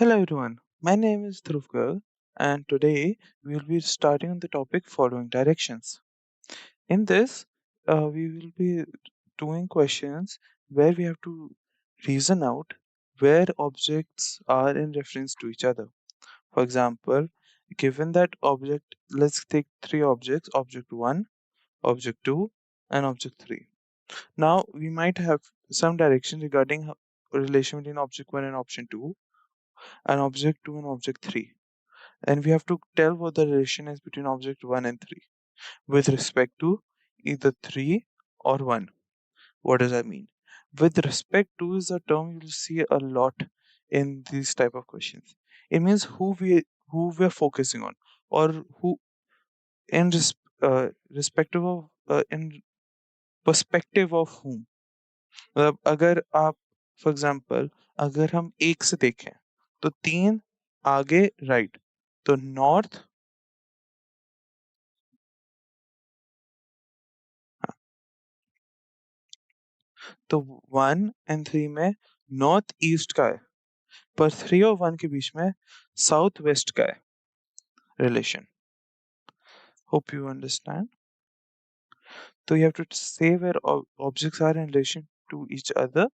Hello everyone, my name is Dhruv and today we will be starting on the topic following directions. In this, we will be doing questions where we have to reason out where objects are in reference to each other. For example, given that object, let's take three objects, object 1, object 2 and object 3. Now we might have some direction regarding relation between object 1 and object 2 and object 2 and object 3, and we have to tell what the relation is between object 1 and 3 with respect to either 3 or 1. What does that mean? With respect to is a term you'll see a lot in these type of questions. It means who we're focusing on, or who in respective of in perspective of whom. मतलब अगर आप for example अगर हम एक से देखें तो 3 आगे राइट, तो नॉर्थ, तो 1 एंड 3 में नॉर्थ ईस्ट का है, पर 3 और 1 के बीच में साउथ वेस्ट का है रिलेशन. Hope you understand. तो you have to say where objects are in relation to each other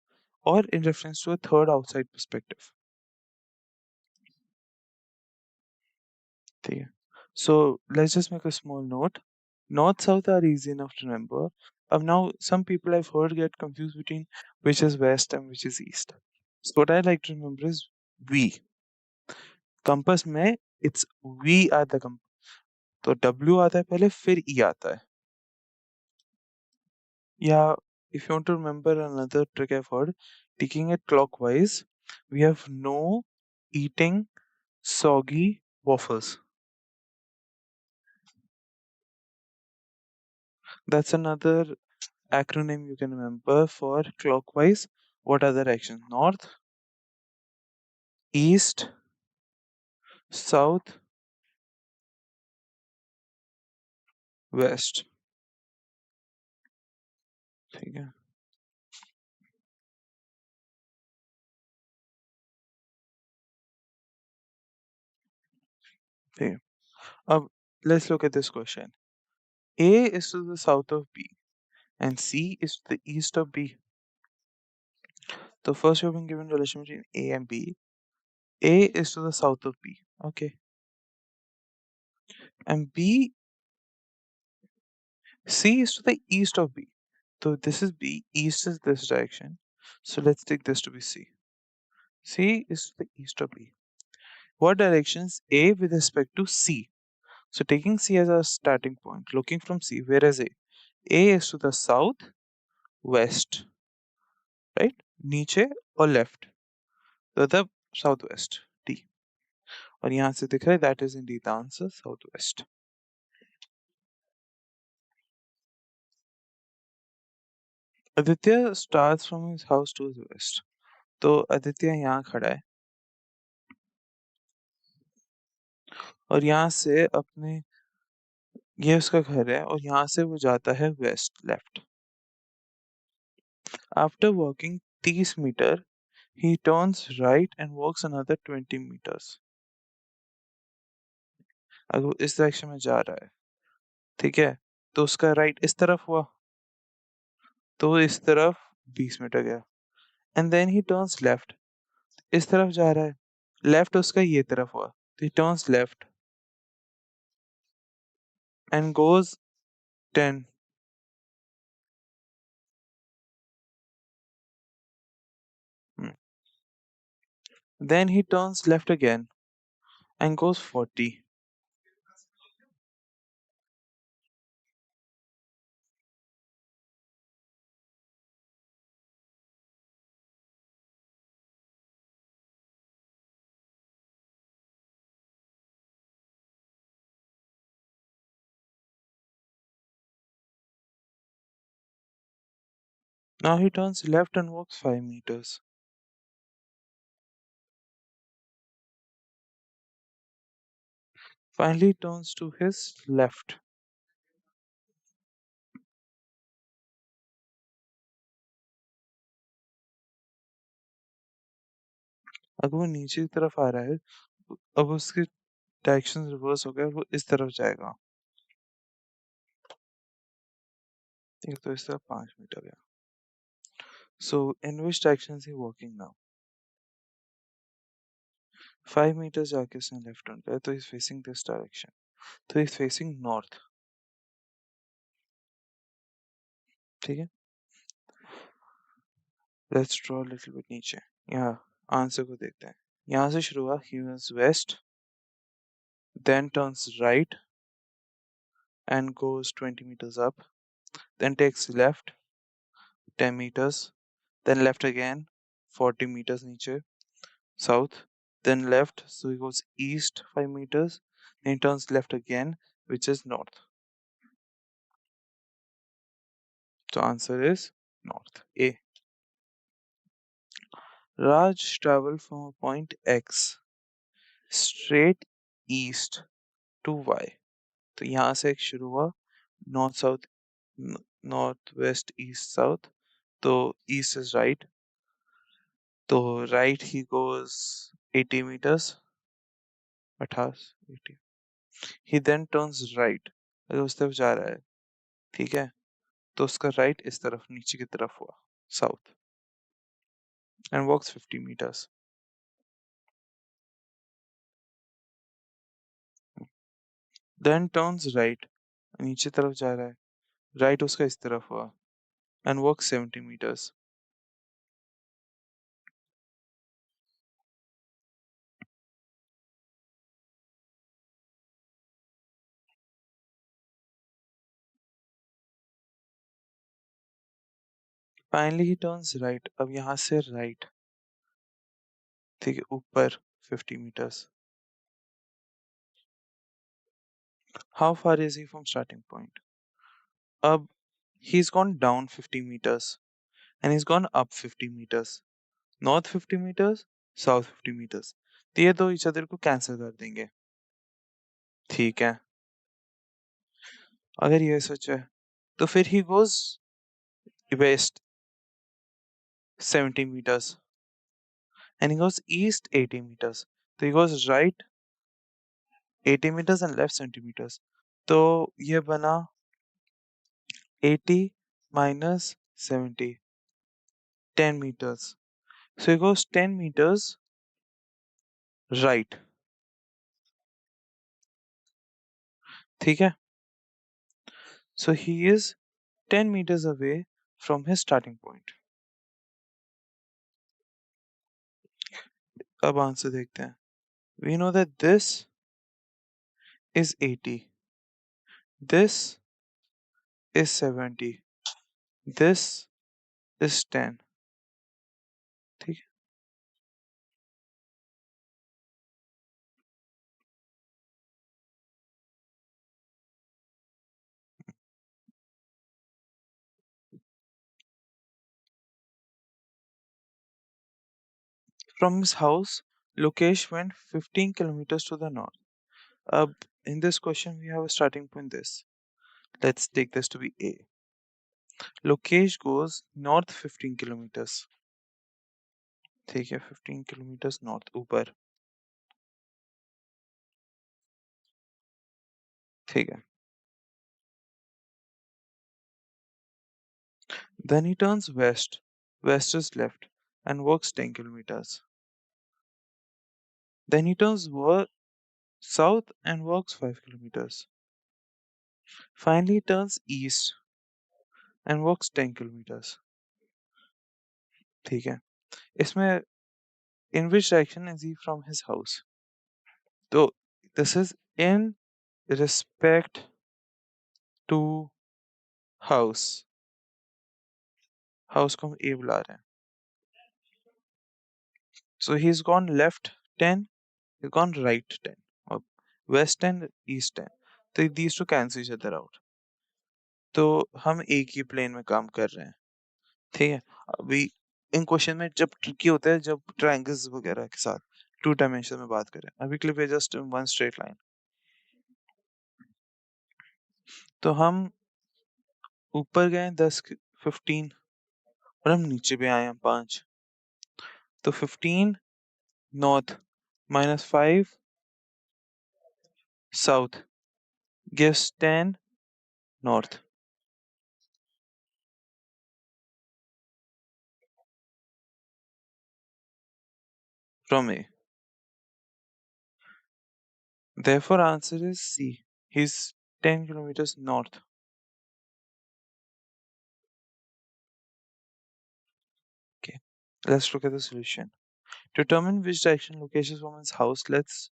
और in reference to a third outside perspective. ठीक है. So let's just make a small note. North south are easy enough to remember. Now some people I've heard get confused between which is west and which is east. So what I like to remember is V. Compass में it's V at the compass. तो W आता है पहले, फिर E आता है. या if you want to remember another trick I've heard, taking it clockwise, we have no eating soggy waffles. That's another acronym you can remember for clockwise. What are the directions? North, east, south, west. ठीक है. ठीक है. अब let's look at this question. A is to the south of B and C is to the east of B. So first we have been given relation between A and B. A is to the south of B. Okay. And B, C is to the east of B. So this is B, east is this direction. So let's take this to be C. C is to the east of B. What direction is A with respect to C? So taking C as our starting point, looking from C, where is A? A is to the south, west, right? नीचे और left. So the southwest, D. और यहाँ से दिख रहा है that is indeed the answer, southwest. Aditya starts from his house to the west. तो आदित्य यहाँ खड़ा है और यहाँ से अपने, ये उसका घर है और यहाँ से वो जाता है west, left. After walking 30 metre he turns right and walks another 20 meters. अगर वो इस डायरेक्शन में जा रहा है, ठीक है, तो उसका राइट इस तरफ हुआ, तो इस तरफ 20 मीटर गया. And then he turns left, इस तरफ जा रहा है, लेफ्ट उसका ये तरफ हुआ, तो ही turns left and goes 10. Then he turns left again and goes 40. Now he turns left and walks 5 meters. Finally turns to his left. अगर वो नीचे की तरफ आ रहा है, अब उसके डायरेक्शन रिवर्स हो गया, वो इस तरफ जाएगा। ठीक है, तो इस तरफ 5 मीटर गया। So in which direction is he walking now? 5 metre जाके इसने लेफ्ट टर्न किया, तो इज फेसिंग दिस डायरेक्शन, तो इज फेसिंग नॉर्थ। ठीक है, लेट्स ड्रॉ लिटिल बिट नीचे। यहाँ आंसर को देखते हैं। यहाँ से शुरू हुआ, he was west, then turns right and goes 20 meters up, then takes left 10 meters, then left again 40 meters niche south, then left, so he goes east 5 meters, then he turns left again, which is north. So answer is north, A. Raj traveled from a point X straight east to Y. तो यहाँ से एक शुरू हुआ, north south, north west east south, तो east is right, तो right he goes 80 meters, 80, he then turns right, अगर उस तरफ जा रहा है, ठीक है, तो उसका राइट इस तरफ नीचे की तरफ हुआ, south, and walks 50 meters. Then turns right, नीचे तरफ जा रहा है, राइट उसका इस तरफ हुआ, and walks 70 meters. Finally he turns right, अब यहाँ से राइट, ठीक है, ऊपर 50 meters. How far is he from starting point? अब he's gone down 50 meters and he's gone up 50 meters. North 50 meters, south 50 meters. तो ये दो each other को cancel कर देंगे, ठीक है। अगर ये सच है, तो फिर he goes west 70 meters and he goes east 80 meters. तो he goes right 80 meters and left 70 meters. तो ये बना 80 minus 70, 10 meters. So he goes 10 meters right, ठीक है। So he is 10 meters away from his starting point. अब answer देखते हैं। We know that this is 80, this is 70, this is 10, ठीक है। From his house, Lokesh went 15 kilometers to the north. In this question, we have a starting point this. Let's take this to be A. Lokesh goes north 15 kilometers. ठीक है, 15 kilometers north ऊपर, ठीक है। Then he turns west, west is left, and walks 10 kilometers. Then he turns south and walks 5 kilometers. Finally, he turns east and walks 10 kilometers. ठीक है, इसमें in which direction is he from his house? तो this is in respect to house. House को हम A बुला रहे हैं. So he's gone left 10, he's gone right 10, or west 10, east 10. तो these two cancel each other out. तो हम एक ही प्लेन में काम कर रहे हैं, ठीक है। अभी इन क्वेश्चन में जब ट्रिकी होता है, जब ट्रायंगल्स वगैरह के साथ 2 डायमेंशन में बात करें, अभी के लिए जस्ट 1 स्ट्रेट लाइन। तो हम ऊपर गए 10 15 और हम नीचे भी आए हैं 5, तो 15 north, -5 south gives 10 north from A. Therefore, answer is C. He's 10 kilometers north. Okay, let's look at the solution. To determine which direction location from his house, let's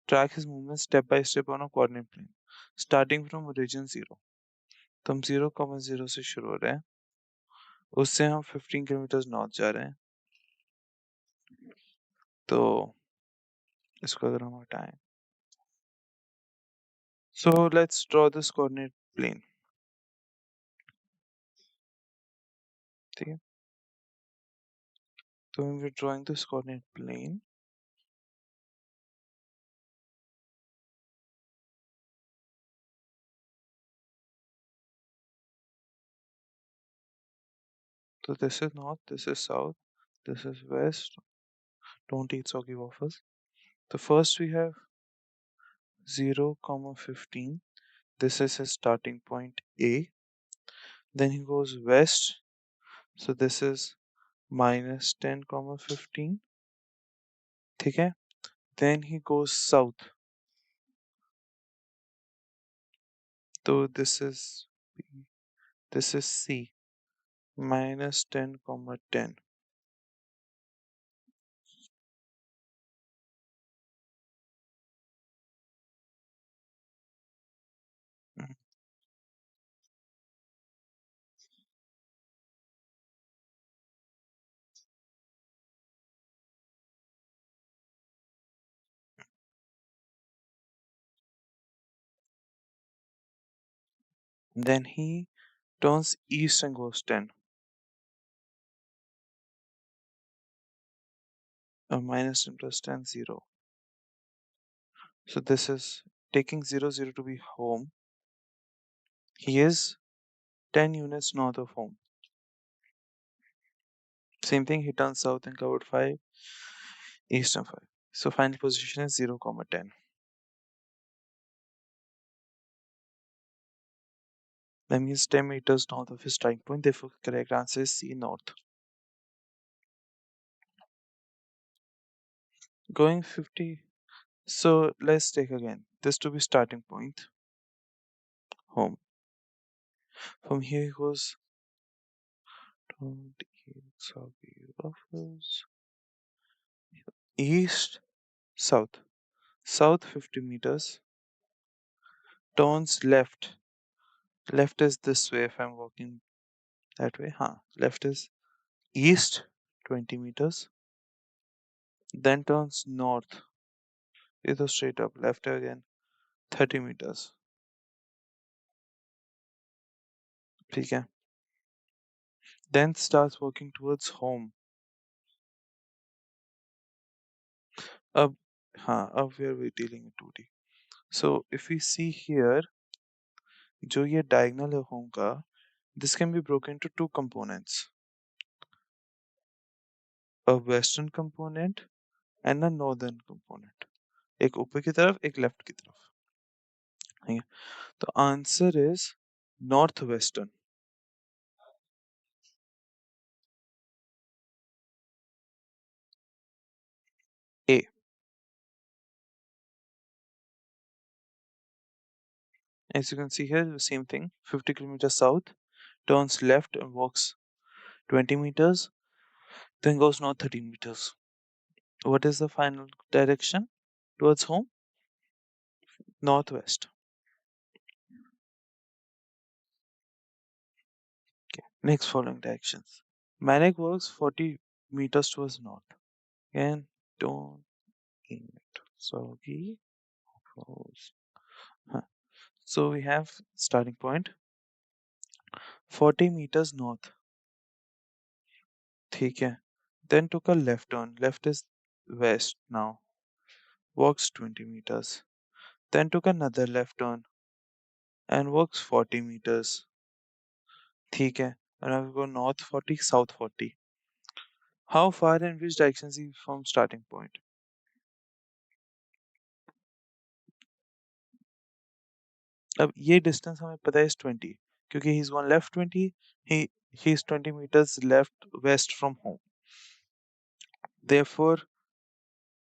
track his movement step by step on a coordinate plane, starting from origin 0. तो हम 0,0 से शुरू हो रहे हैं, उससे हम 15 kilometre north जा रहे हैं. तो इसको अगर हम हटाएं, so let's draw this coordinate plane. ठीक है, तो when we're drawing this coordinate plane, so this is north, this is south, this is west. Don't eat soggy waffles. So first we have 0, 15. This is his starting point A. Then he goes west. So this is -10, 15. ठीक है? Then he goes south. So this is B. This is C. -10, 10. Mm. Then he turns east and goes 10. -10 plus 10, 0. So this is taking 0, 0 to be home. He is 10 units north of home. Same thing, he turns south and covered 5, east and 5. So final position is 0, 10. That means 10 meters north of his starting point. Therefore, correct answer is C, north. Going 50. So let's take again. This to be starting point, home. From here he goes, don't eat soggy waffles. East, south. South 50 meters. Turns left. Left is this way if I'm walking that way. Left is east 20 meters. Then turns north. Either straight up. Left again 30 meters. ठीक है. Then starts walking towards home. Up, up where we're dealing in 2D. So if we see here, जो ये diagonal है home का, this can be broken into two components. A western component and a northern component. एक ऊपर की तरफ, एक left की तरफ. ठीक है. तो answer is northwestern. A. As you can see here, the same thing. 50 kilometers south, turns left and walks 20 meters, then goes north 30 meters. What is the final direction towards home? Northwest. Okay. Next following directions. Manic works 40 meters towards north. And don't eat soggy waffles. Huh. So we have starting point 40 meters north. ठीक है. Then took a left turn. Left is west now. Walks 20 meters. Then took another left turn and walks 40 meters. ठीक है. And now we go north 40, south 40. How far and which direction is he from starting point? अब ये distance हमें पता है is 20 क्योंकि he is one left 20 he is 20 meters left west from home. Therefore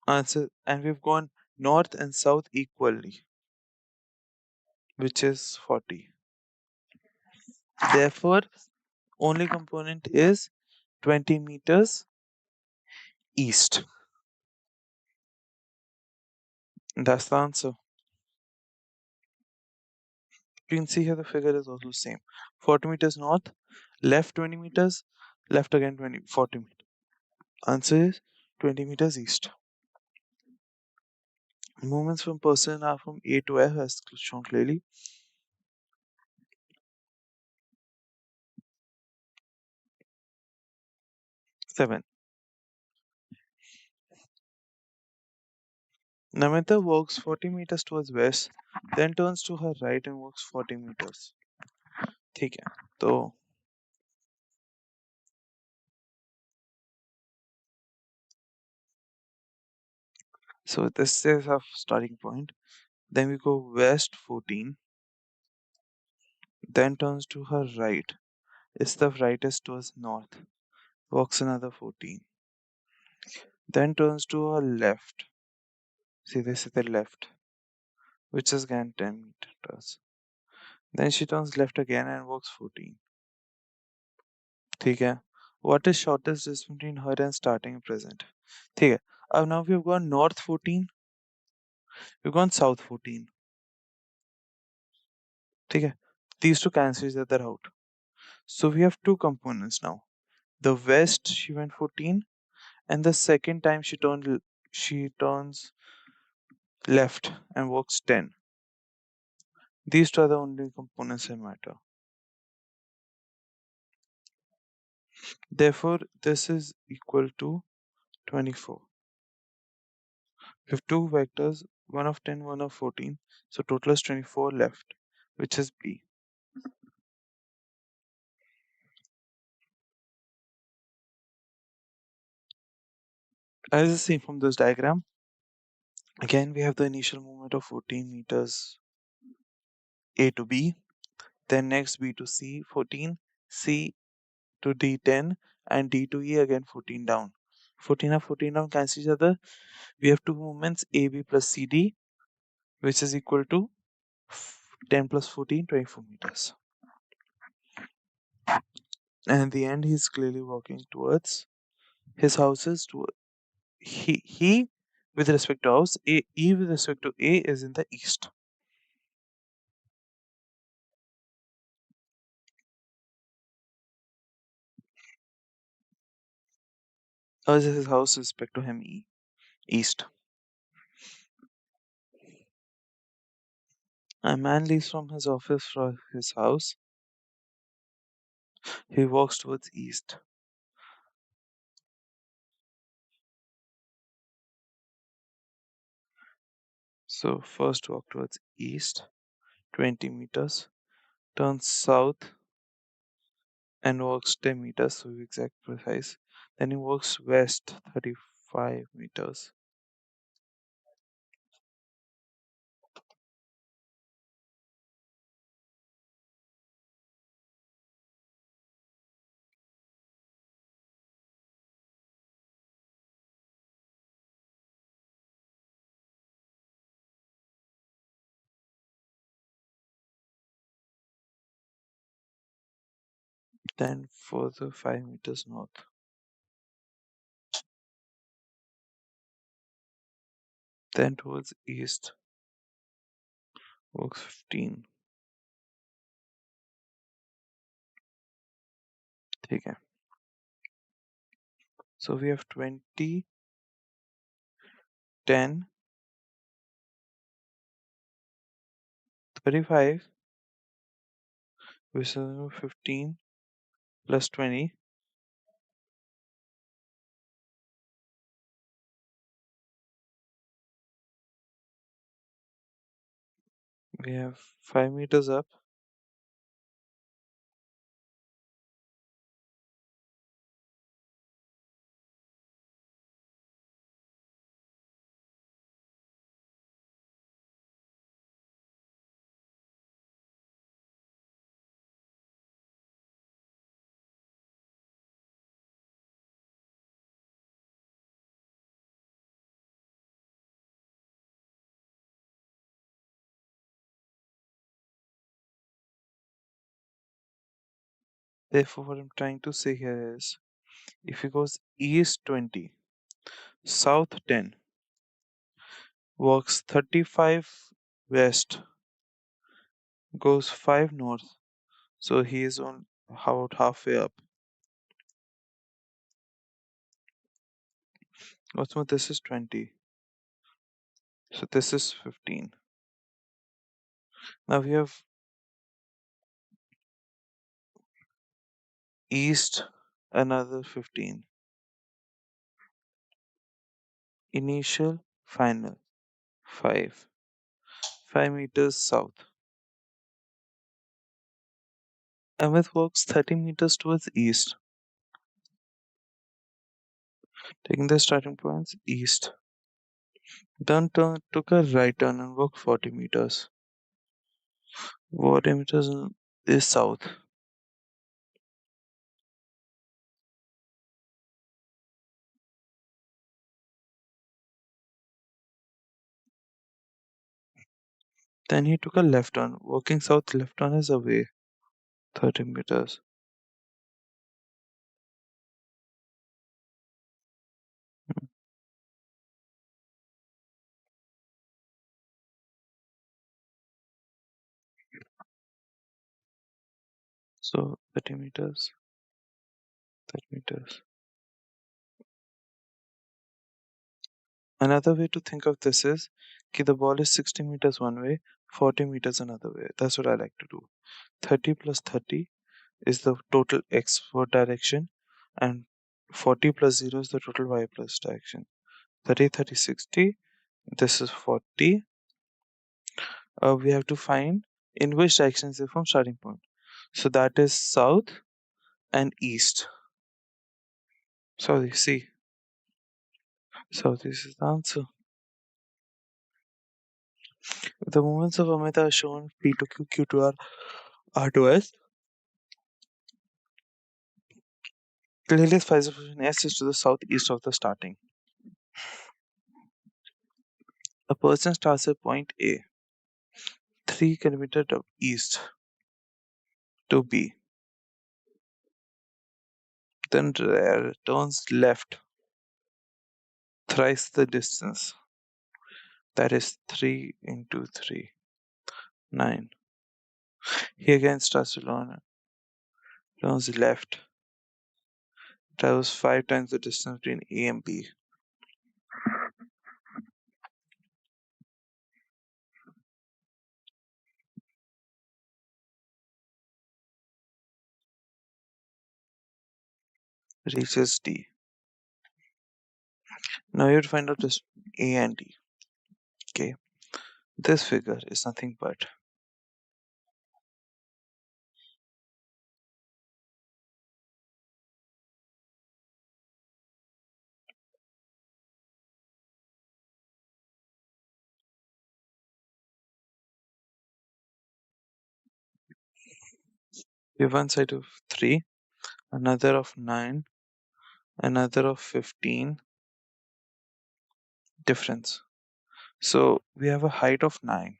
answer, and we've gone north and south equally, which is 40. Therefore only component is 20 meters east. That's the answer. You can see here the figure is also same. 40 meters north, left 20 meters, left again 40 meters. Answer is 20 meters east. Movements from person are from A to F as shown clearly. 7. Namita walks 40 meters towards west, then turns to her right and walks 40 meters. ठीक है तो so this is our starting point. Then we go west 14, then turns to her right. Is the right is towards north. Walks another 14. Then turns to her left. See, this is the left, which is again 10 meters. Then she turns left again and walks 14. ठीक है. What is shortest distance between her and starting present? ठीक है. Now we've gone north 14. We've gone south 14. ठीक है. These two cancel each other out. So we have two components now. The west she went 14, and the second time she turns left and walks 10. These two are the only components that matter. Therefore, this is equal to 24. We have two vectors, one of 10, one of 14. So total is 24 left, which is B. As you see from this diagram, again we have the initial movement of 14 meters A to B, then next B to C 14, C to D 10, and D to E again 14 down. 14 up, 14 down cancel each other. We have two movements AB plus CD, which is equal to 10 plus 14, 24 meters. And in the end, he's clearly walking towards his houses. He with respect to house, E with respect to A is in the east. How is his house with respect to him? East. A man leaves from his office for his house. He walks towards east. So first walk towards east, 20 meters, turns south and walks 10 meters, so exact precise. Then he walks west 35 meters. Then further 5 meters north. Then towards east, walks 15. ठीक है. So we have 20, 10, 35, which is 15 plus 20. We have 5 meters up. Therefore, what I'm trying to say here is, if he goes east 20, south 10, walks 35 west, goes 5 north, so he is on about halfway up. What's more, this is 20, so this is 15. Now we have east another 15. Initial, final, 5. 5 meters south. Amit walks 30 meters towards east, taking the starting points east. Then took a right turn and walked 40 meters. 40 meters is south. Then he took a left turn. Walking south, left turn is away 30 meters. So 30 meters, 30 meters. Another way to think of this is the ball is 60 meters one way, 40 meters another way. That's what I like to do. 30 plus 30 is the total x for direction, and 40 plus 0 is the total y plus direction. 30, 30, 60. This is 40. We have to find in which direction is it from starting point. So that is south and east. So you see, so this is the answer. The movements of Amita are shown P to Q, Q to R, R to S. Clearly, spice position S is to the southeast of the starting. A person starts at point A, 3 kilometers east to B, then turns left thrice the distance. That is 3 into 3, 9. He again starts to learn, turns left, travels 5 times the distance between A and B. Reaches D. Now you have to find out this A and D. Okay, this figure is nothing but we have one side of 3, another of 9, another of 15 difference. So we have a height of 9.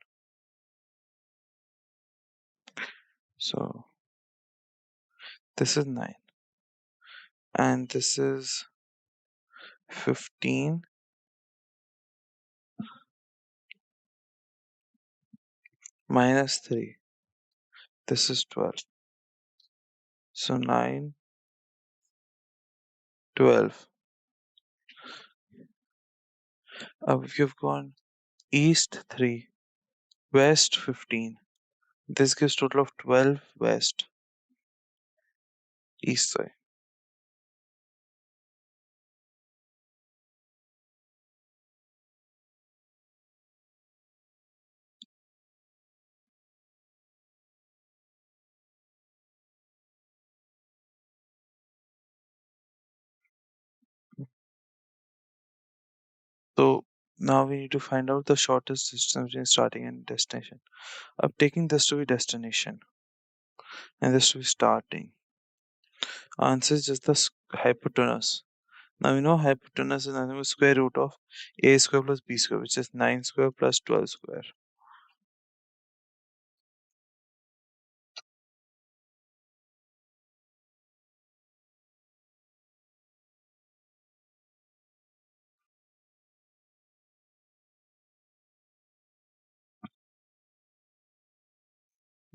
So this is 9 and this is 15 minus 3. This is 12. So 9, 12. You've gone east 3, west 15. This gives total of 12 west, east side. So now we need to find out the shortest distance between starting and destination. I'm taking this to be destination and this to be starting. Answer is just the hypotenuse. Now we know hypotenuse is nothing but square root of a square plus b square, which is 9 square plus 12 square.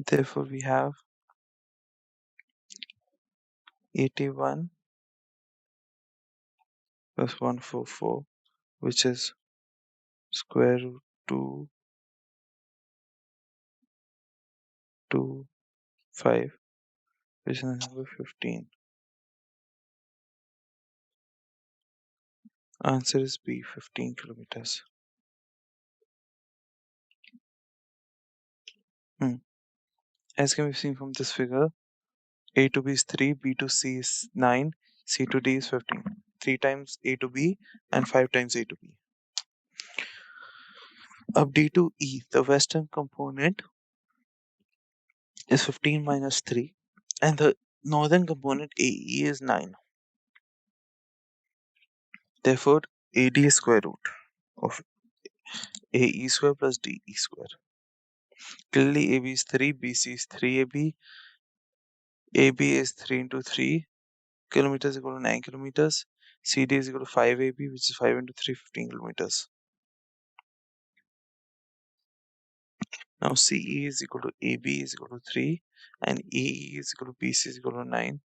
Therefore, we have 81 plus 144, which is square root 225, which is number 15. Answer is B, 15 kilometers. As can be seen from this figure, A to B is 3, B to C is 9, C to D is 15. 3 times A to B and 5 times A to B. Of D to E, the western component is 15 minus 3, and the northern component AE is 9. Therefore, AD is square root of AE square plus DE square. Clearly, AB is 3, BC is 3AB, AB is 3 into 3 kilometers equal to 9 kilometers, CD is equal to 5AB, which is 5 into 3, 15 kilometers. Now CE is equal to AB is equal to 3 and AE is equal to BC is equal to 9.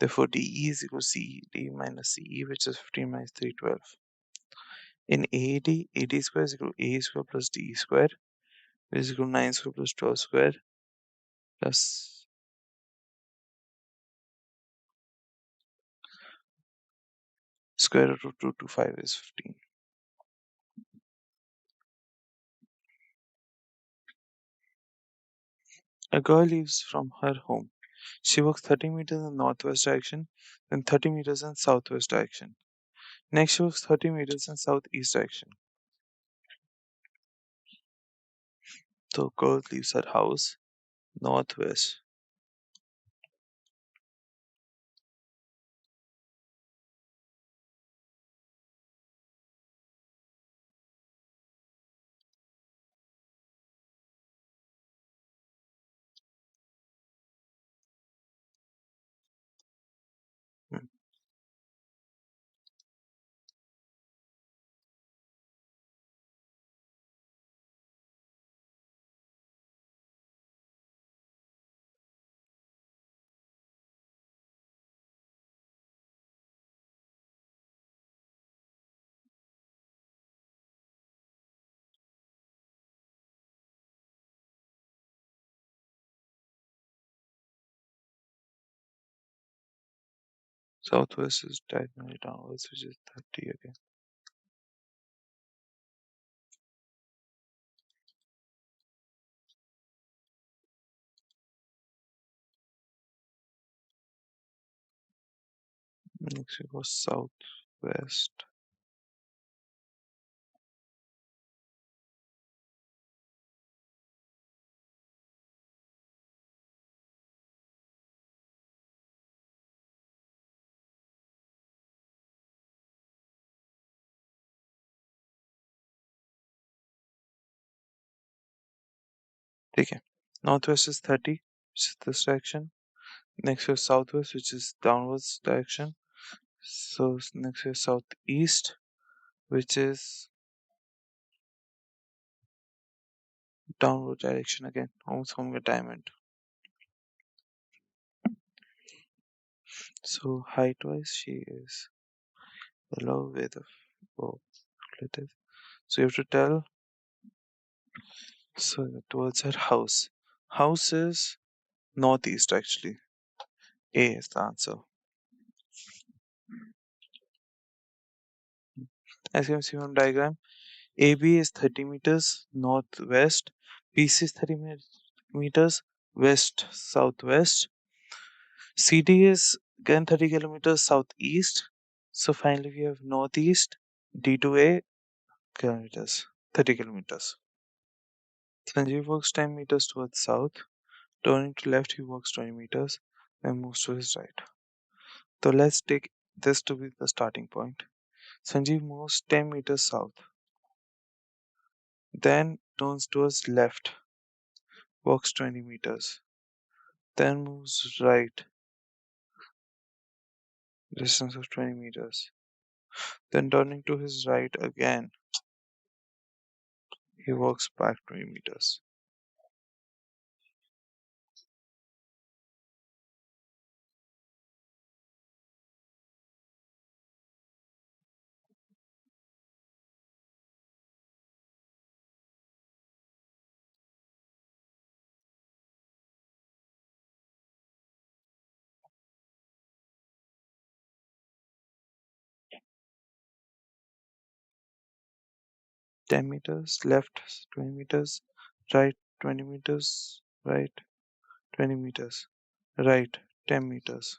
Therefore, DE is equal to CD minus CE, which is 15 minus 3, 12. In AD, AD square is equal to A square plus DE square, which is equal to 9 square plus 12 square plus square root of 225 is 15. A girl leaves from her home. She walks 30 meters in the northwest direction, then 30 meters in southwest direction. Next, she walks 30 meters in southeast direction. So, girl leaves her house northwest. Hmm. Southwest is diagonally downwards, which is 30 again. Next, we go southwest. Okay. Northwest is 30, which is this direction. Next, we have southwest, which is downwards direction. So, next, we have southeast, which is downward direction again, almost forming a diamond. So height wise, she is below where the split is. So you have to tell. So towards her house. House is northeast actually. A is the answer. As you can see from diagram, AB is 30 meters northwest, BC is 30 meters west southwest, CD is again 30 kilometers southeast. So finally we have northeast, D to A kilometers, 30 kilometers. Sanjeev walks 10 meters towards south. Turning to left, he walks 20 meters, then moves to his right. So let's take this to be the starting point. Sanjeev moves 10 meters south, then turns towards left, walks 20 meters, then moves right, distance of 20 meters. Then turning to his right again, he walks back 20 meters. 10 meters, left 20 meters, right 20 meters, right 20 meters, right 10 meters.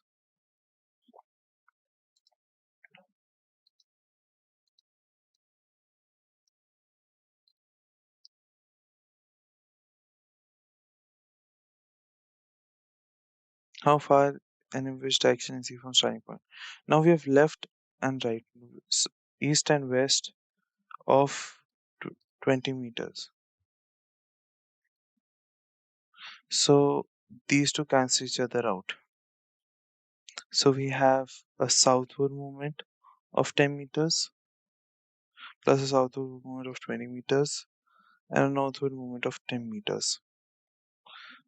How far and in which direction is he from starting point? Now we have left and right, east and west of 20 meters. So these two cancel each other out. So we have a southward movement of 10 meters plus a southward movement of 20 meters and a northward movement of 10 meters.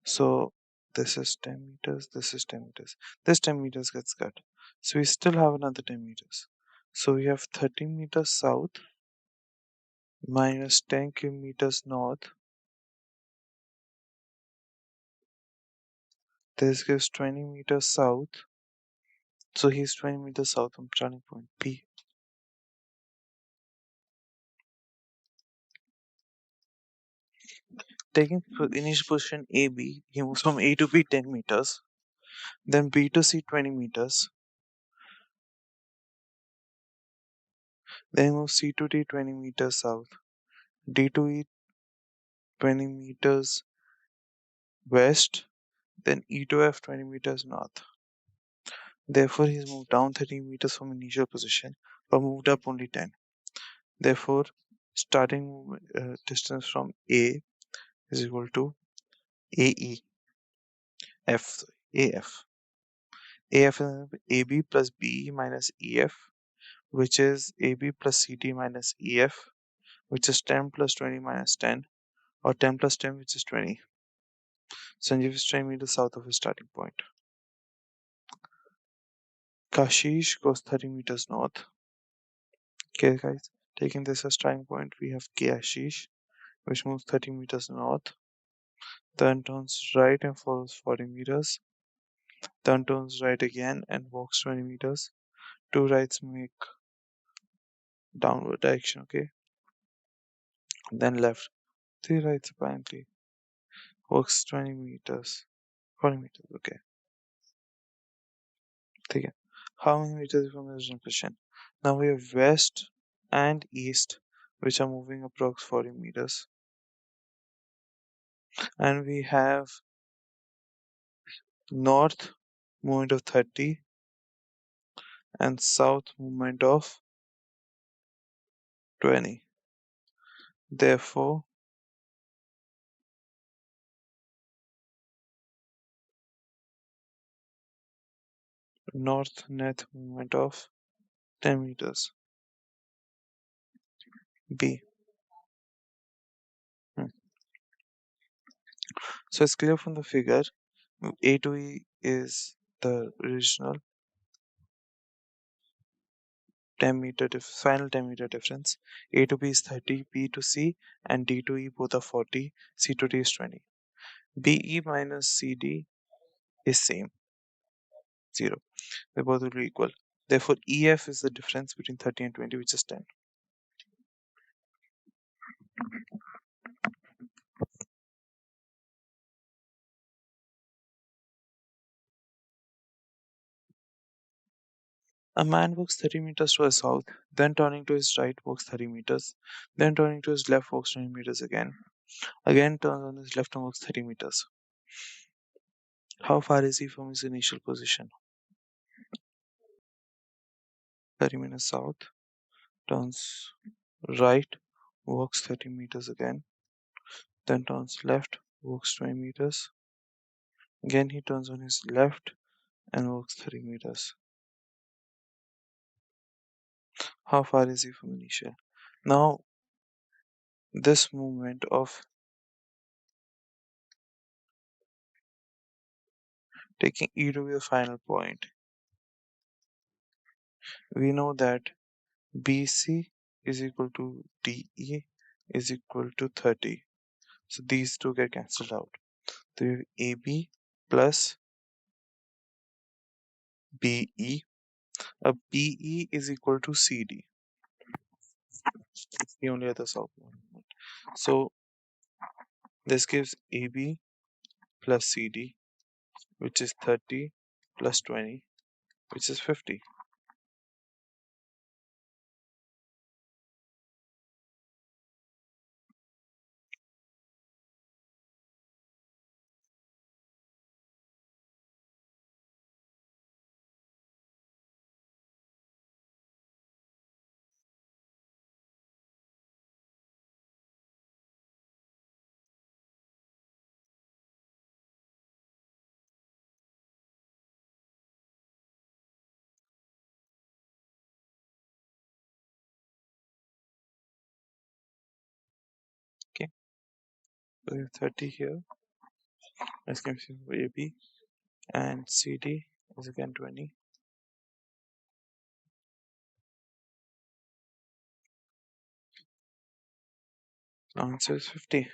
So this is 10 meters, this is 10 meters. This 10 meters gets cut. So we still have another 10 meters. So we have 13 meters south minus 10 kilometers north. This gives 20 meters south. So he's 20 meters south from starting point P. Taking initial position AB, he moves from A to B 10 meters, then B to C 20 meters, then he moves C to D 20 meters south, D to E 20 meters west, then E to F 20 meters north. Therefore, he's moved down 13 meters from initial position, but moved up only 10. Therefore, starting distance from A is equal to AE, F, AF. AF is AB plus BE minus EF, which is AB plus CD minus EF, which is 10 plus 20 minus 10, or 10 plus 10, which is 20. Sanjeev is 20 meters south of his starting point. Kashish goes 30 meters north. Okay, guys, taking this as starting point, we have Kashish, which moves 30 meters north, then turns right and follows 40 meters, then turns right again and walks 20 meters. Two rights make downward direction, okay? Then left. Three rights apparently. Walks 20 meters. 40 meters, okay. ठीक है. How many meters from the original question? Now we have west and east, which are moving approx 40 meters. And we have north movement of 30 and south movement of 20. Therefore, north net movement of 10 meters. B. Hmm. So it's clear from the figure, A to E is the original 10 meter final 10 meter difference. A to B is 30, B to C, and D to E both are 40, C to D is 20. BE minus CD is same, 0. They both will be equal. Therefore, EF is the difference between 30 and 20, which is 10. A man walks 30 meters to his south, then turning to his right walks 30 meters, then turning to his left walks 20 meters again turns on his left and walks 30 meters. How far is he from his initial position? 30 meters south, turns right, walks 30 meters again, then turns left, walks 20 meters. Again, he turns on his left and walks 30 meters. How far is he from initial? Now, this movement of taking E to be the final point, we know that BC is equal to DE is equal to 30. So these two get cancelled out. So we have AB plus BE. BE is equal to CD. It's the only other southbound movement. So this gives AB plus CD, which is 30 plus 20, which is 50. Okay, so we have 30 here. Let's consider AB, and CD is again 20. The answer is 50.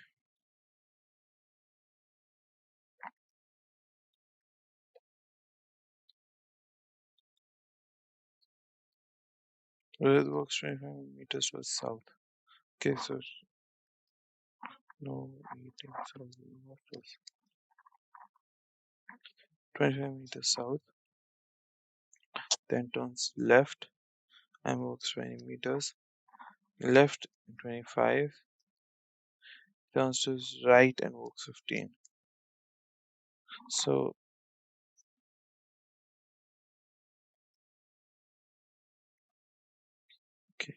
Where the works 25 meters to the south. Okay, so no 18, so what was 25 meters south, then turns left and walks 20 meters. Left 25, turns to his right and walks 15. So, okay.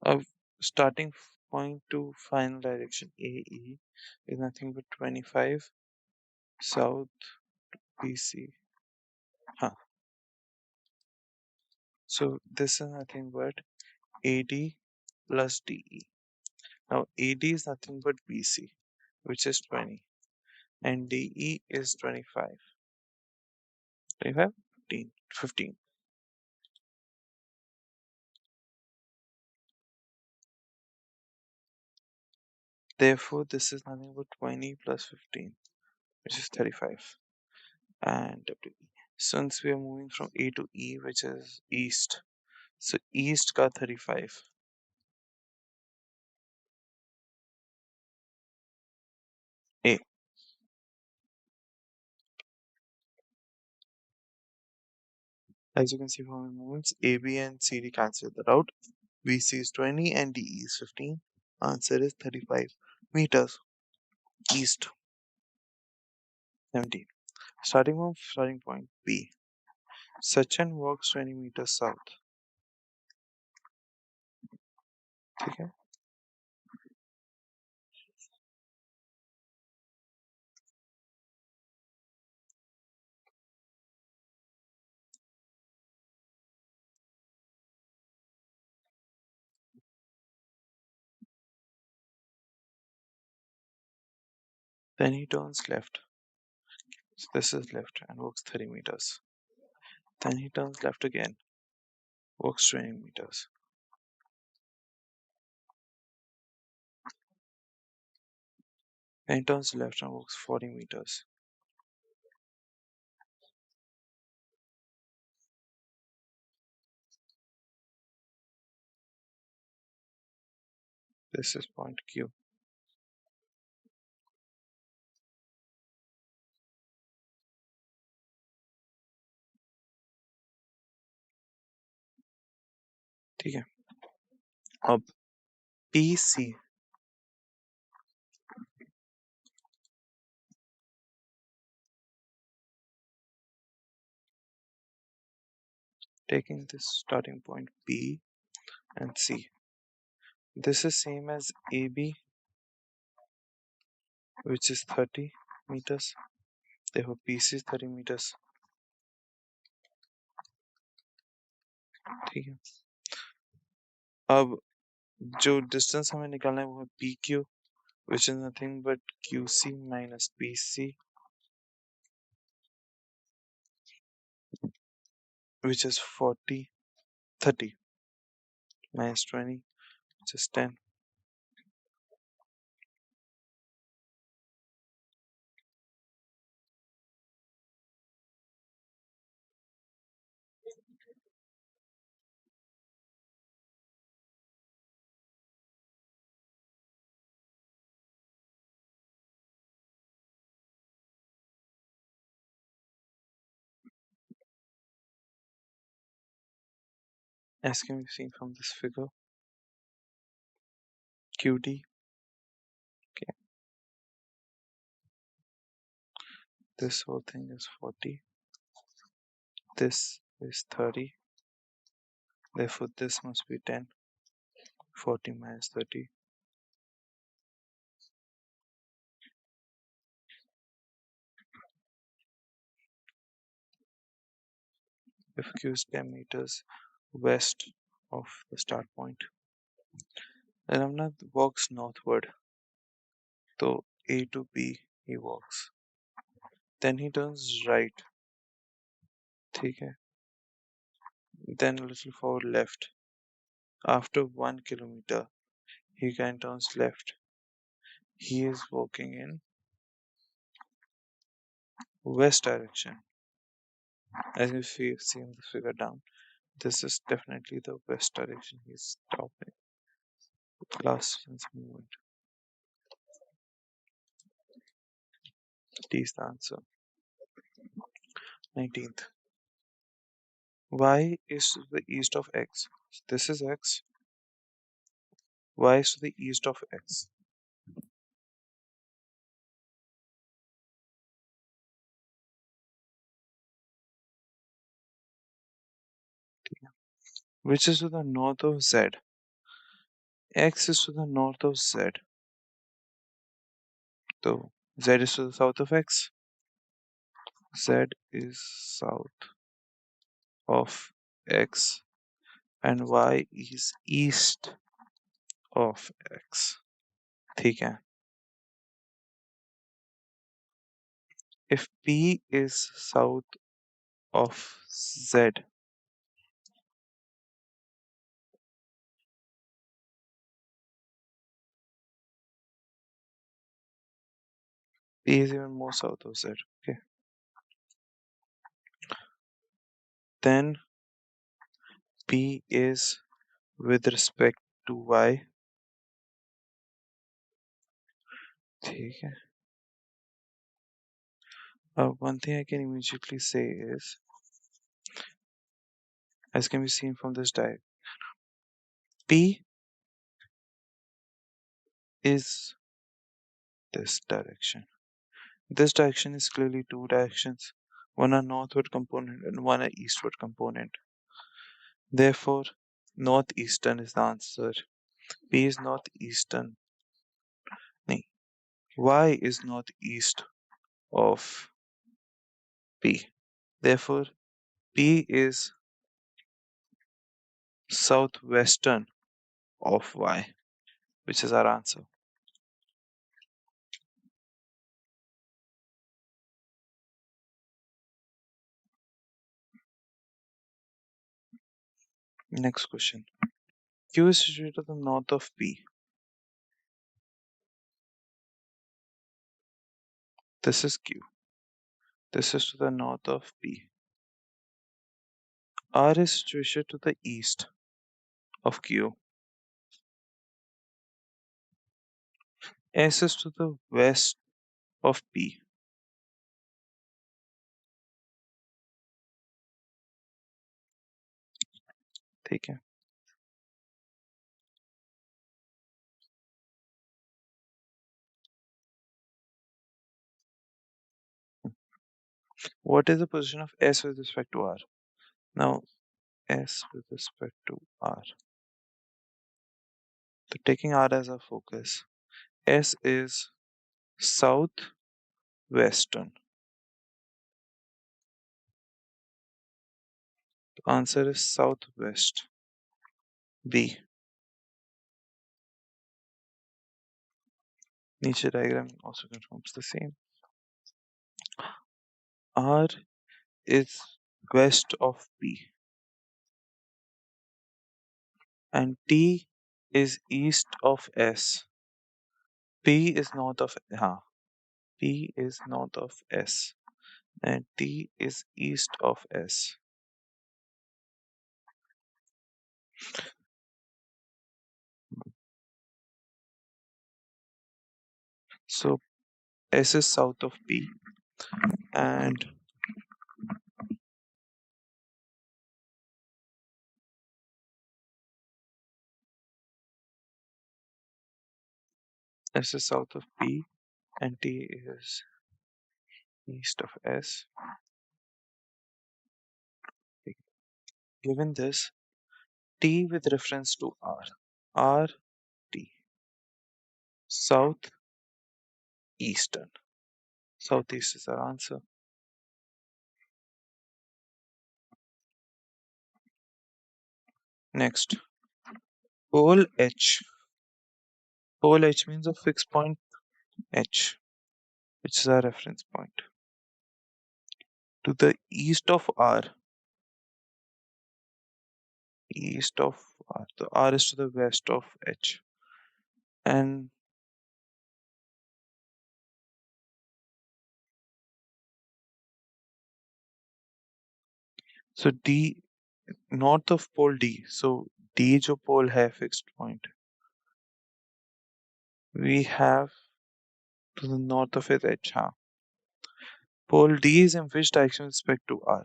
Of starting point to final direction AE is nothing but 25 south BC. Huh. So this is nothing but AD plus DE. Now AD is nothing but BC, which is 20, and DE is 25. 25? 15. 15. Therefore, this is nothing but 20 plus 15, which is 35. And WE. Since we are moving from A to E, which is east, so east ka 35. A. As you can see from the movements, AB and CD cancel that out. BC is 20 and DE is 15. Answer is 35 meters east. 17. Starting from starting point B, Sachin walks 20 meters south. Okay. Then he turns left. So this is left and walks 30 meters. Then he turns left again, walks 20 meters. Then he turns left and walks 40 meters. This is point Q. ठीक है. अब PC, taking this starting point B and C. This is same as AB, which is 30 meters. Therefore PC is 30 meters. ठीक है. अब जो distance हमें निकालना है वो है PQ, which is nothing but QC minus BC, which is 40, 30 minus 20, which is 10. As can be seen from this figure, QD, okay, this whole thing is 40, this is 30, therefore this must be 10, 40 minus 30. If Q is 10 meters west of the start point, then Ramnath walks northward, so A to B he walks. Then he turns right, ठीक है? Then a little forward left. After 1 kilometer, he again turns left. He is walking in west direction. As you see in the figure down, this is definitely the west direction he's stopping. Last sense movement. D is the answer. 19th. Y is to the east of X. This is X. Y is to the east of X. Which is to the north of Z. X is to the north of Z. So Z is to the south of X. Z is south of X and Y is east of X. ठीक है. If P is south of Z, P is even more south of Z. Okay. Then P is with respect to Y. ठीक है. One thing I can immediately say is, as can be seen from this diagram, P is this direction. This direction is clearly two directions, one a northward component and one a eastward component. Therefore, northeastern is the answer. P is northeastern. No, Y is northeast of P. Therefore, P is southwestern of Y, which is our answer. Next question. Q is situated to the north of P. This is Q. This is to the north of P. R is situated to the east of Q. S is to the west of P. ठीक है. What is the position of S with respect to R? Now, S with respect to R. So taking R as a focus, S is southwestern. The answer is southwest. B. Nietzsche diagram also confirms the same. R is west of P and T is east of S. P is north of P is north of S and T is east of S. So S is south of P and S is south of P and T is east of S. Given this, T with reference to R, T, south, eastern. Southeast is our answer. Next, pole H. Pole H means a fixed point H, which is our reference point. To the east of R, the R is to the west of H. And so D, north of pole D. So D जो pole है fixed point. We have to the north of it H. Pole D is in which direction with respect to R?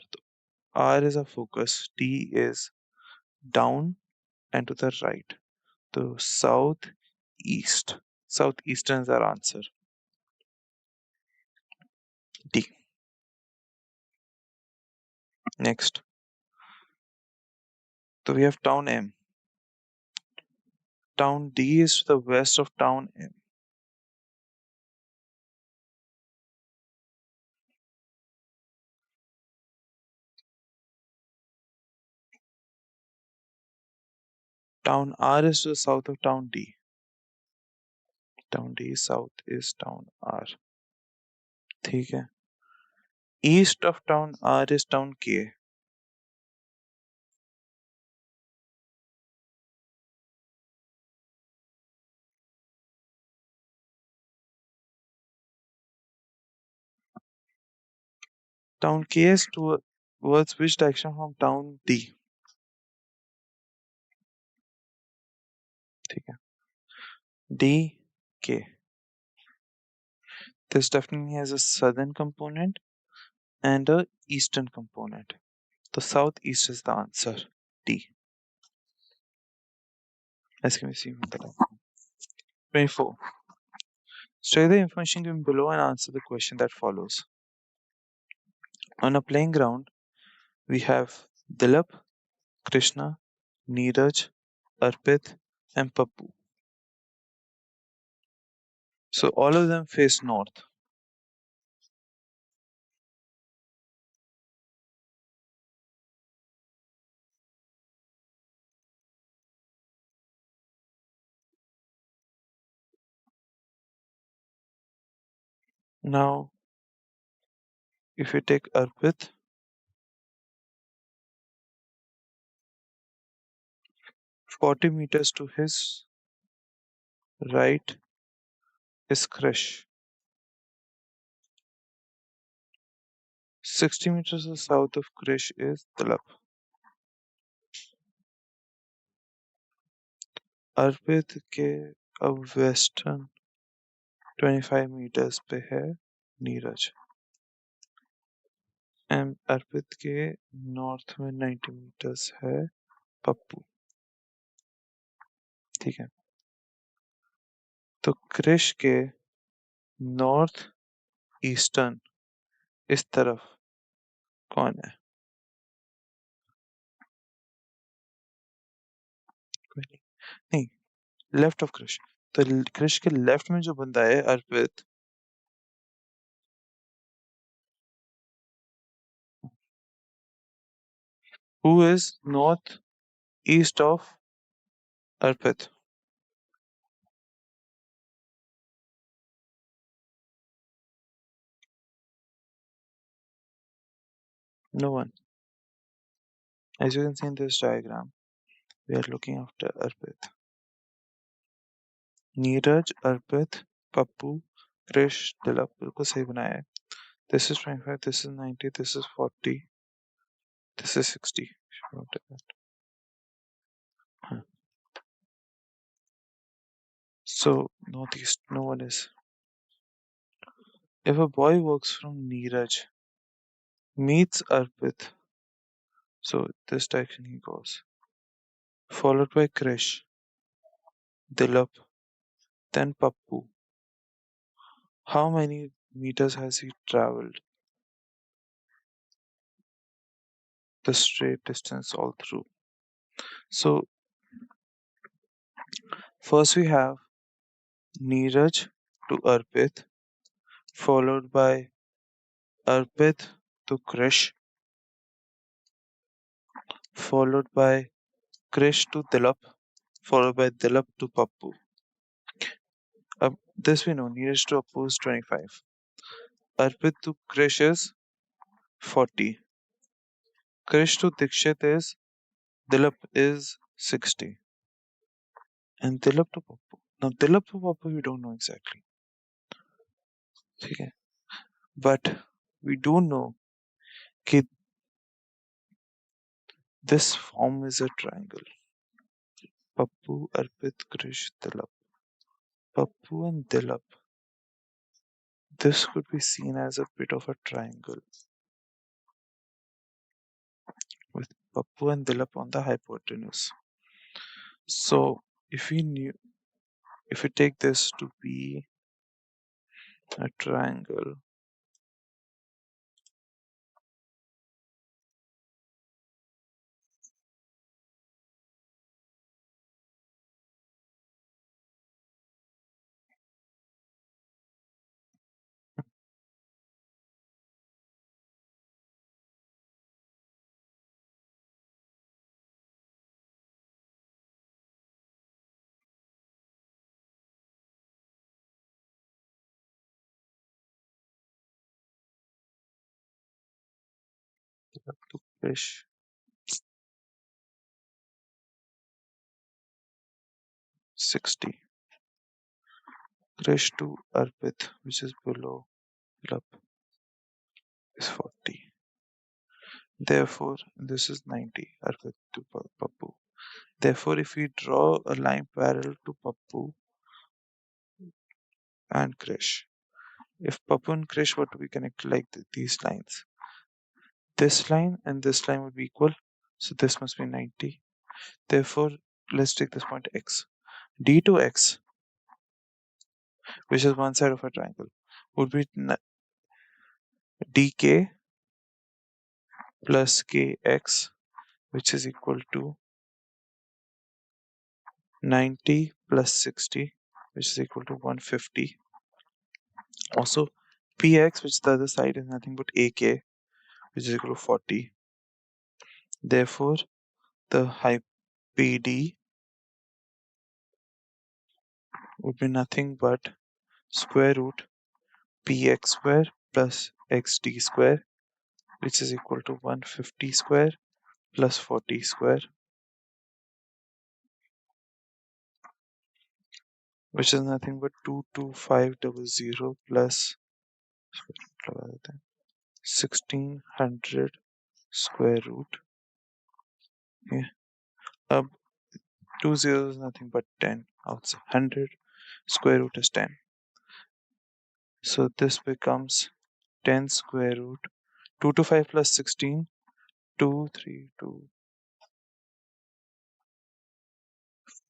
R is a focus, D is down and to the right. So southeast. Southeastern is our answer. D. Next. So we have town M. Town D is to the west of town M. Town R is to the south of town D. Town D south is town R. ठीक है. East of town R is town K. Town K is towards which direction from town D? ठीक है. D, K. This definitely has a southern component and a eastern component. The southeast is the answer. D. As can be seen with the diagram. 24. Study the information given below and answer the question that follows. On a playing ground, we have Dilip, Krishna, Neeraj, Arpit, and Pappu. So all of them face north. Now, if you take Arpit, 40 meters to his right is Krish. 60 meters to the south of Krish is Dilip. अर्पित के अब western 25 meters पे है Neeraj and अर्पित के north में 90 meters है पप्पू. ठीक है. तो क्रिश के नॉर्थ ईस्टर्न इस तरफ कौन है? नहीं, लेफ्ट ऑफ क्रिश. तो क्रिश के लेफ्ट में जो बंदा है अर्पित, who is north east of Arpit? No one. As you can see in this diagram, we are looking after Arpit. Neeraj अर्पित पप्पू क्रिश दिलप बिल्कुल सही बनाया है. This is 25, this is 90, this is 40, this is 60. Should note that. Huh. So northeast, no one is. If a boy works from Neeraj, meets Arpit, so this direction he goes, followed by Krish, Dilap, then Pappu. How many meters has he traveled the straight distance all through? So first we have Neeraj to Arpit, followed by Arpit to Krish, followed by Krish to Dilap, followed by Dilap to Pappu. This we know, Neeraj to Appu is 25. Arpit to Krish is 40. Krish to Dikshit is Dilip is 60. And Dilip to Pappu. Now Dilip to Pappu we don't know exactly. Okay. But we do know that this form is a triangle. Pappu, Arpit, Krish, Dilip. Pappu and Dilip. This could be seen as a bit of a triangle with Pappu and Dilip on the hypotenuse. So if we take this to be a triangle, Dilip to Krish, 60. Krish to Arpit, which is below Dilip, is 40. Therefore, this is 90, Arpit to Pappu. Therefore, if we draw a line parallel to Pappu and Krish, if Pappu and Krish were to be connected like these lines, this line and this line would be equal. So this must be 90. Therefore, let's take this point x. D to x, which is one side of a triangle, would be dk plus kx, which is equal to 90 plus 60, which is equal to 150. Also, px, which is the other side, is nothing but ak, which is equal to 40. Therefore, the height PD would be nothing but square root px square plus xd square, which is equal to 150 square plus 40 square, which is nothing but 22500 plus 1600 square root. Yeah. 20 is nothing but 10. Outside 100 square root is 10. So this becomes 10 square root 2 to 5 plus 16, 2, 3, 2,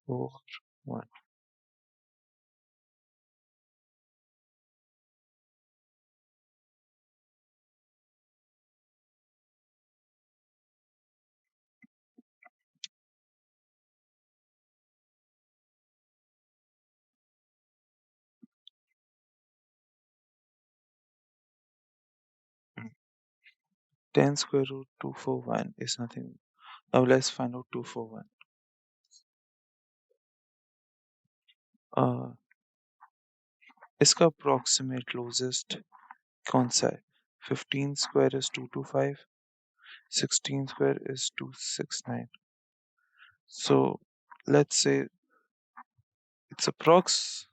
4, 1. 10 square root 241 is nothing. Now let's find out 241. इसका approximate closest कौन सा है? 15 square is 225. 16 square is 269. So let's say it's approx.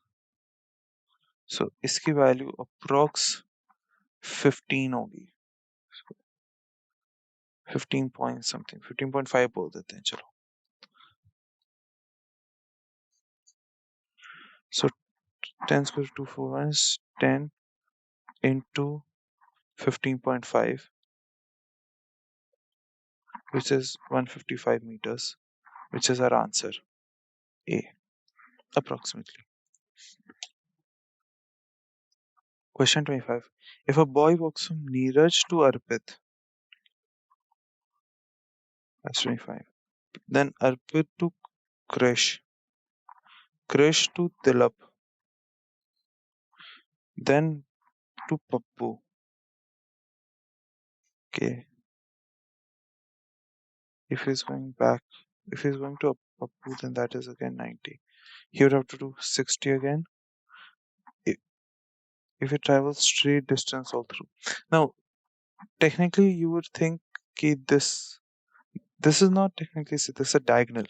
So इसकी value approx 15 होगी. 15 point something, 15.5 बोल देते हैं चलो. So 10 square 241 is 10 into 15.5, which is 155 meters, which is our answer A, approximately. Question 25. If a boy walks from Neeraj to Arpit, that's 25. Then Arpit to Krish, Krish to Tilap, then to Pappu. Okay. If he's going to Pappu, then that is again 90. He would have to do 60 again if he travels straight distance all through. Now, technically, you would think this is not technically, this is a diagonal.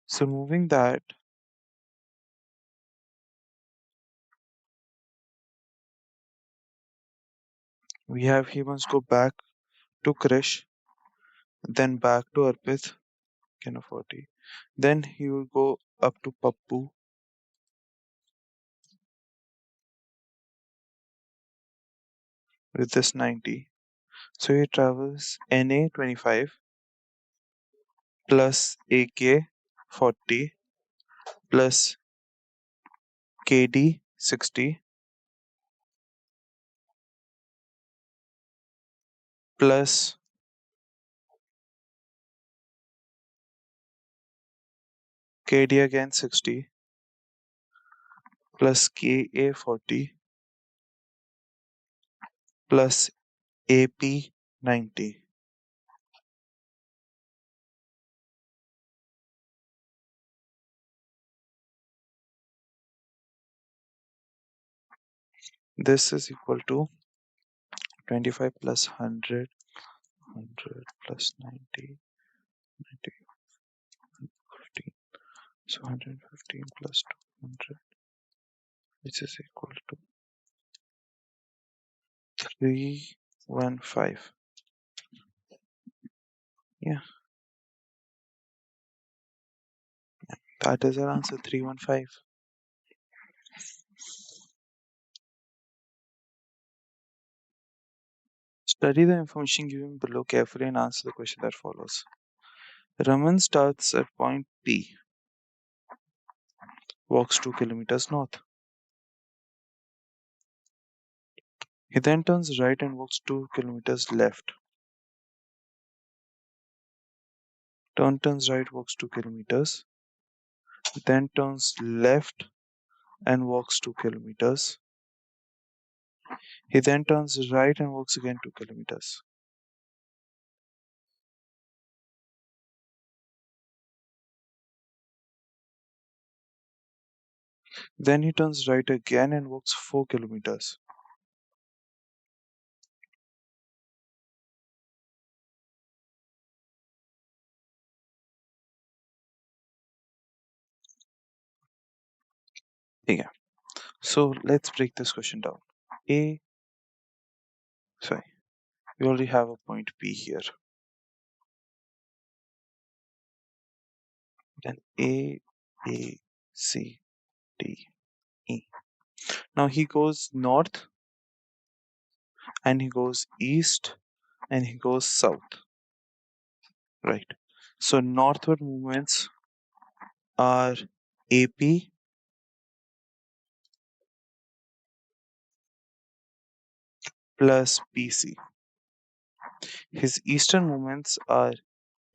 So moving that, we have he must go back to Krish, then back to Arpit, can 40. Then he will go up to Pappu. With this 90. So he travels NA 25 plus AK 40 plus KD 60 plus KD again 60 plus KA 40 plus AP 90. This is equal to 25 plus 100, 100 plus 90, 90, 15. So 115 plus 200, which is equal to 315. Yeah, that is our answer, 315. Study the information given below carefully and answer the question that follows. Raman starts at point P, walks 2 kilometers north. He then turns right and walks 2 kilometers left. Turns right, walks 2 kilometers. Then turns left and walks 2 kilometers. He then turns right and walks again 2 kilometers. Then he turns right again and walks 4 kilometers. Yeah. So let's break this question down. We already have a point P here. Then A, C, D, E. Now he goes north and he goes east and he goes south. Right. So northward movements are AP plus BC. His eastern movements are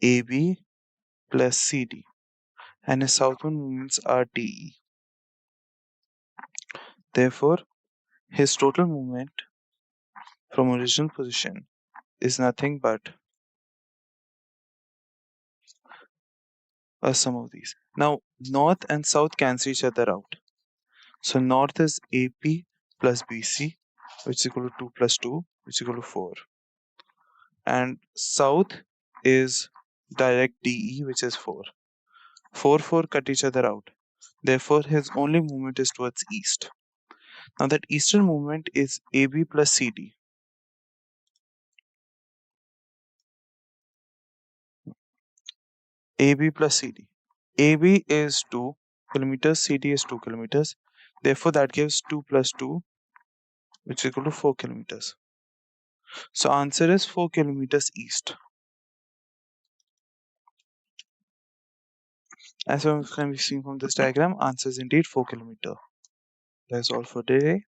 AB plus CD. And his southward movements are DE. Therefore, his total movement from original position is nothing but a sum of these. Now, north and south cancel each other out. So north is AP plus BC, which is equal to 2 plus 2, which is equal to 4. and south is direct DE, which is 4. 4 cut each other out. Therefore, his only movement is towards east. Now that eastern movement is AB plus CD. AB plus CD. AB is 2 kilometers, CD is 2 kilometers. Therefore, that gives 2 plus 2, which is equal to 4 kilometers. So answer is 4 kilometers east. As can be seen from this diagram, answer is indeed 4 kilometers. That's all for today.